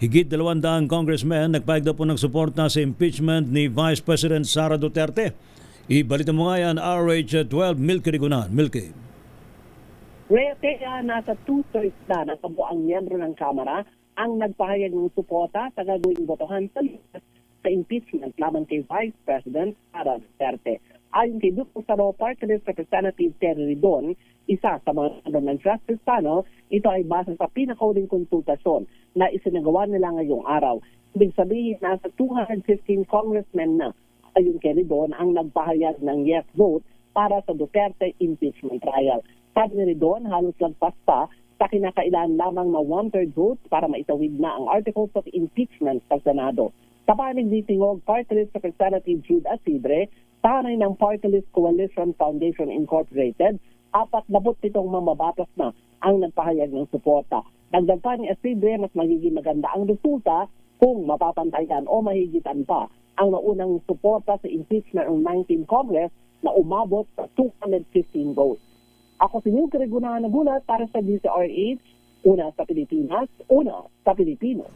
Higit 200 congressmen nagpahig daw po ng suporta sa impeachment ni Vice President Sara Duterte. Ibalita mo nga yan, RH12, Milky Rigunan. Milky. Kaya nasa 2/3 na ng kabuang miyembro ng Kamara ang nagpahayag ng suporta sa gagawing botohan sa impeachment laban kay Vice President Sara Duterte. Ayon kay Duterte sa Party List Representative Terry Ridon, isa sa mga ng Justice Panel, ito ay base sa pinakauling konsultasyon na isinagawa nila ngayong araw. Ibig sabihin, nasa 215 congressmen na, ayon kay Ridon, ang nagpahayag ng yes vote para sa Duterte impeachment trial. Sabi ni Ridon, halos lagpas pa sa kinakailangan lamang na 1/3 vote para maitawid na ang articles of impeachment sa Senado. Sa panig ni Tingog Party List Representative Jude Asibre, tanay ng Party List Coalition Foundation Incorporated, 47 mamabatas na ang nagpahayag ng suporta. Dagdag pa ni Asibre, mas magiging maganda ang resulta kung mapapantayan o mahigitan pa ang naunang suporta sa impeachment ng 19 Congress na umabot sa 215 votes. Ako si Milky Rigunan, nagulat para sa DZRH, una sa Pilipinas, una sa Pilipino.